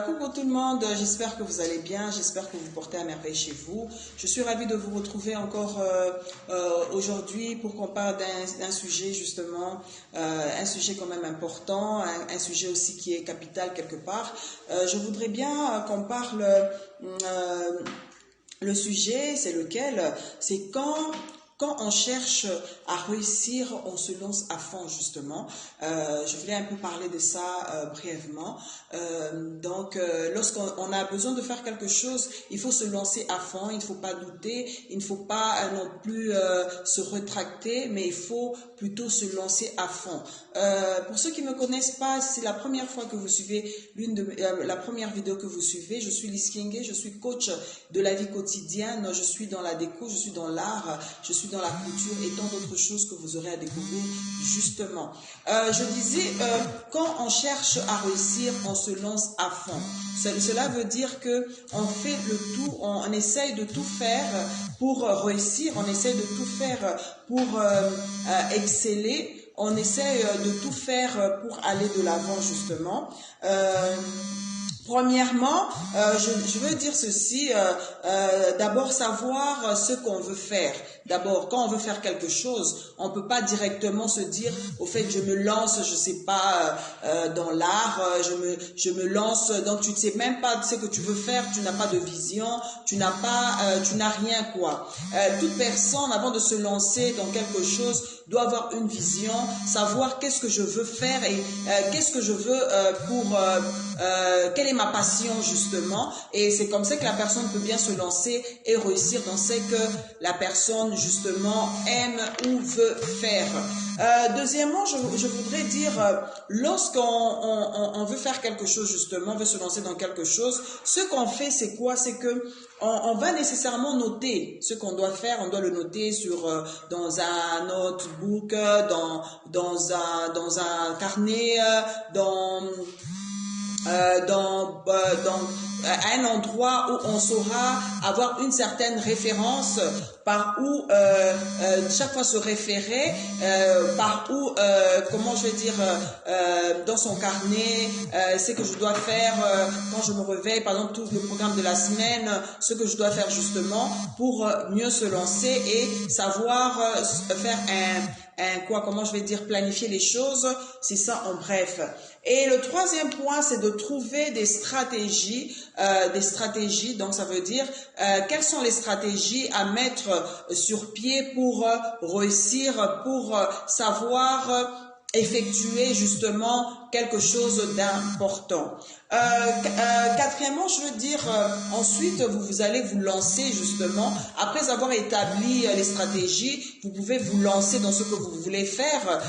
Coucou tout le monde, j'espère que vous allez bien, j'espère que vous portez à merveille chez vous. Je suis ravie de vous retrouver encore aujourd'hui pour qu'on parle d'un sujet justement, un sujet quand même important, un sujet aussi qui est capital quelque part. Je voudrais bien qu'on parle, le sujet c'est lequel? C'est quand on cherche à réussir, on se lance à fond justement. Je voulais un peu parler de ça brièvement. Lorsqu'on a besoin de faire quelque chose, il faut se lancer à fond, il ne faut pas douter, il ne faut pas non plus se rétracter, mais il faut plutôt se lancer à fond. Pour ceux qui ne me connaissent pas, c'est la première fois que vous suivez la première vidéo que vous suivez. Je suis Lise Kenge, je suis coach de la vie quotidienne, je suis dans la déco, je suis dans l'art, je suis dans la couture et tant d'autres choses que vous aurez à découvrir justement. Je disais, quand on cherche à réussir, on se lance à fond. Cela veut dire que on fait le tout, on essaye de tout faire pour réussir, on essaye de tout faire pour exceller, on essaye de tout faire pour aller de l'avant justement. Premièrement, je veux dire ceci, d'abord savoir ce qu'on veut faire. D'abord, quand on veut faire quelque chose, on peut pas directement se dire, au fait, je me lance, je sais pas, dans l'art, je me lance, donc tu ne sais même pas ce que tu veux faire, tu n'as pas de vision, tu n'as rien quoi. Toute personne, avant de se lancer dans quelque chose, doit avoir une vision, savoir qu'est-ce que je veux faire et qu'est-ce que je veux quelle est ma passion justement, et c'est comme ça que la personne peut bien se lancer et réussir dans ce que la personne justement aime ou veut faire. Deuxièmement, je voudrais dire, lorsqu'on veut faire quelque chose justement, on veut se lancer dans quelque chose, ce qu'on fait c'est quoi? C'est que on va nécessairement noter ce qu'on doit faire, on doit le noter dans un notebook, dans un carnet, dans un endroit où on saura avoir une certaine référence par où chaque fois se référer, par où comment je vais dire, dans son carnet, ce que je dois faire quand je me réveille, par exemple tout le programme de la semaine, ce que je dois faire justement pour mieux se lancer et savoir faire comment je vais dire, planifier les choses, c'est ça en bref. Et le troisième point, c'est de trouver des stratégies, donc ça veut dire quelles sont les stratégies à mettre sur pied pour réussir, pour savoir effectuer justement quelque chose d'important. Quatrièmement, je veux dire, ensuite, vous allez vous lancer justement, après avoir établi les stratégies, vous pouvez vous lancer dans ce que vous voulez faire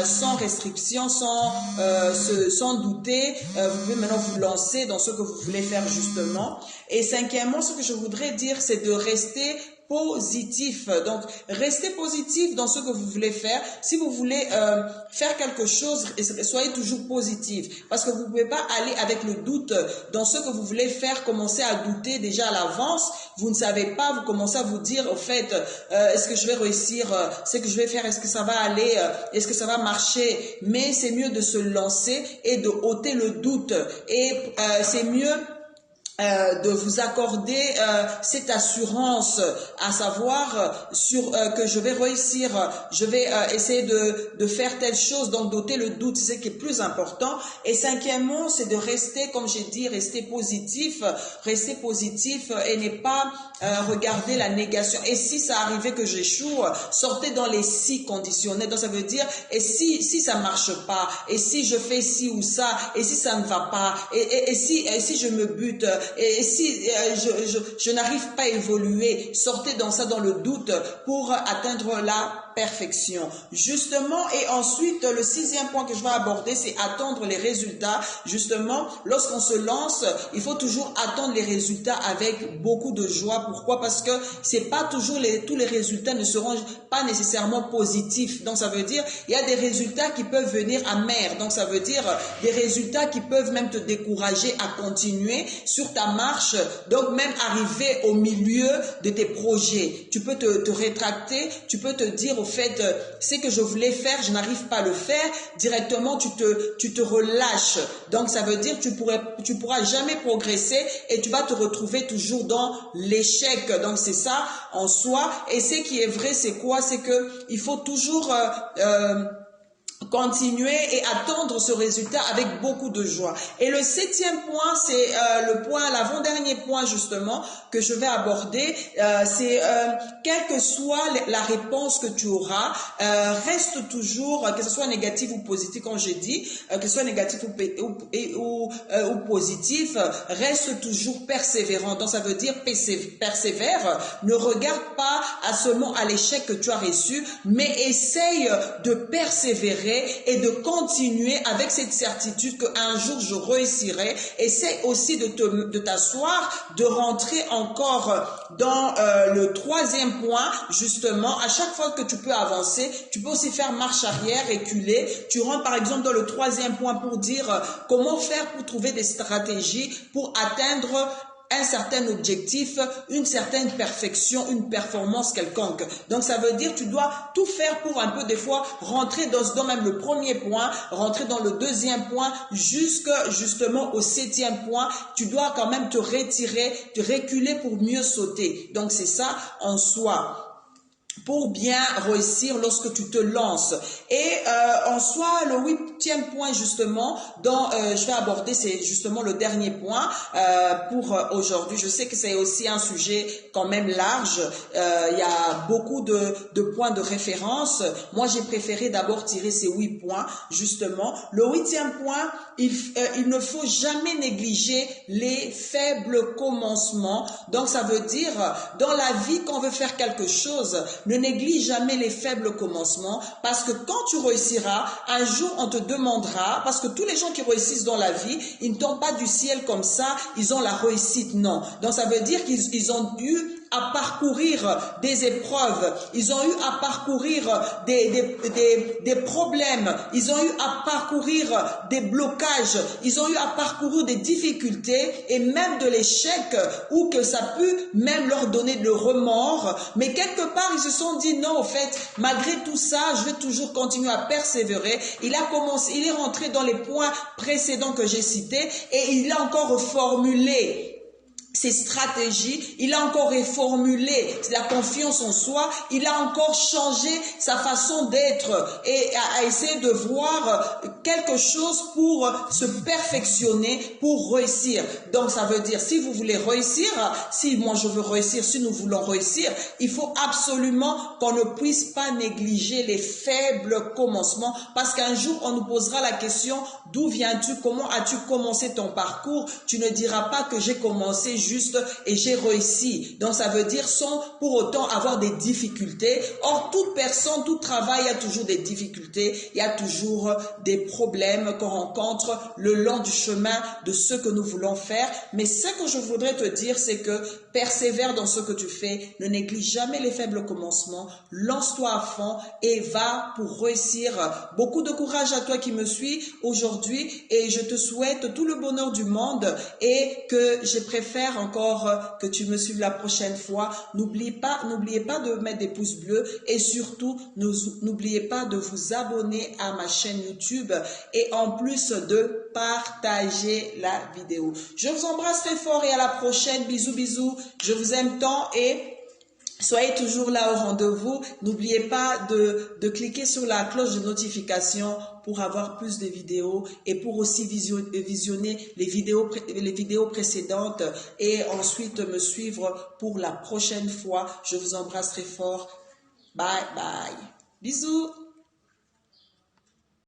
sans restriction, sans douter. Vous pouvez maintenant vous lancer dans ce que vous voulez faire justement. Et cinquièmement, ce que je voudrais dire, c'est de rester positif. Donc, restez positif dans ce que vous voulez faire. Si vous voulez faire quelque chose, soyez toujours positif. Parce que vous ne pouvez pas aller avec le doute dans ce que vous voulez faire, commencer à douter déjà à l'avance. Vous ne savez pas, vous commencez à vous dire, au fait, est-ce que je vais réussir ce que je vais faire? Est-ce que ça va aller? Est-ce que ça va marcher? Mais c'est mieux de se lancer et de ôter le doute. Et c'est mieux de vous accorder cette assurance, à savoir que je vais réussir, je vais essayer de faire telle chose, donc d'ôter le doute, c'est ce qui est plus important. Et cinquièmement, c'est de rester, comme j'ai dit, rester positif et ne pas regarder la négation. Et si ça arrivait que j'échoue, sortez dans les si conditionnels. Donc ça veut dire, et si ça marche pas, et si je fais ci ou ça, et si ça ne va pas, et si je me bute, et si je n'arrive pas à évoluer, sortez dans ça, dans le doute, pour atteindre la perfection. Justement, et ensuite, le sixième point que je vais aborder, c'est attendre les résultats. Justement, lorsqu'on se lance, il faut toujours attendre les résultats avec beaucoup de joie. Pourquoi? Parce que c'est pas toujours tous les résultats ne seront pas nécessairement positifs. Donc, ça veut dire, il y a des résultats qui peuvent venir amers. Donc, ça veut dire des résultats qui peuvent même te décourager à continuer sur ta ta marche, donc même arriver au milieu de tes projets. Tu peux te rétracter, tu peux te dire au fait, ce que je voulais faire, je n'arrive pas à le faire. Directement, tu te relâches. Donc ça veut dire que tu pourras jamais progresser et tu vas te retrouver toujours dans l'échec. Donc c'est ça en soi. Et ce qui est vrai, c'est quoi? C'est que il faut toujours continuer et attendre ce résultat avec beaucoup de joie. Et le 7e point, c'est l'avant-dernier point justement que je vais aborder, c'est quelle que soit la réponse que tu auras, reste toujours, que ce soit négatif ou positif, comme j'ai dit, que ce soit négatif ou positif, reste toujours persévérant. Donc ça veut dire persévère, ne regarde pas seulement à l'échec que tu as reçu, mais essaye de persévérer et de continuer avec cette certitude qu'un jour je réussirai. Essaie aussi de t'asseoir, de rentrer encore dans le 3e point, justement. À chaque fois que tu peux avancer, tu peux aussi faire marche arrière, reculer. Tu rentres par exemple dans le 3e point pour dire comment faire pour trouver des stratégies pour atteindre un certain objectif, une certaine perfection, une performance quelconque. Donc ça veut dire tu dois tout faire pour un peu des fois rentrer dans même le 1er point, rentrer dans le 2e point, justement au 7e point. Tu dois quand même te retirer, te reculer pour mieux sauter. Donc c'est ça en soi, pour bien réussir lorsque tu te lances. Et en soi, le 8e point justement dont je vais aborder, c'est justement le dernier point pour aujourd'hui. Je sais que c'est aussi un sujet quand même large. Il y a beaucoup de points de référence. Moi, j'ai préféré d'abord tirer ces 8 points justement. Le 8e point, il ne faut jamais négliger les faibles commencements. Donc ça veut dire dans la vie, quand on veut faire quelque chose, ne néglige jamais les faibles commencements, parce que quand tu réussiras, un jour on te demandera, parce que tous les gens qui réussissent dans la vie, ils ne tombent pas du ciel comme ça, ils ont la réussite, non. Donc ça veut dire qu'ils ont eu à parcourir des épreuves, ils ont eu à parcourir des problèmes, ils ont eu à parcourir des blocages, ils ont eu à parcourir des difficultés et même de l'échec, ou que ça a pu même leur donner de remords, mais quelque part ils se sont dit non, au fait, malgré tout ça, je vais toujours continuer à persévérer. Il est rentré dans les points précédents que j'ai cités et il a encore reformulé ses stratégies, il a encore reformulé la confiance en soi, il a encore changé sa façon d'être et a essayé de voir quelque chose pour se perfectionner, pour réussir. Donc ça veut dire, si vous voulez réussir, si moi je veux réussir, si nous voulons réussir, il faut absolument qu'on ne puisse pas négliger les faibles commencements, parce qu'un jour on nous posera la question, d'où viens-tu, comment as-tu commencé ton parcours? Tu ne diras pas que j'ai commencé juste et j'ai réussi. Donc ça veut dire sans pour autant avoir des difficultés. Or toute personne, tout travail, il y a toujours des difficultés, il y a toujours des problèmes qu'on rencontre le long du chemin de ce que nous voulons faire. Mais ce que je voudrais te dire, c'est que persévère dans ce que tu fais, ne néglige jamais les faibles commencements, lance-toi à fond et va pour réussir. Beaucoup de courage à toi qui me suis aujourd'hui et je te souhaite tout le bonheur du monde et que je préfère encore que tu me suives la prochaine fois. N'oubliez pas de mettre des pouces bleus et surtout n'oubliez pas de vous abonner à ma chaîne YouTube et en plus de partager la vidéo. Je vous embrasse très fort et à la prochaine. Bisous, bisous. Je vous aime tant et soyez toujours là au rendez-vous. N'oubliez pas de cliquer sur la cloche de notification pour avoir plus de vidéos et pour aussi visionner les vidéos précédentes et ensuite me suivre pour la prochaine fois. Je vous embrasse très fort. Bye bye. Bisous.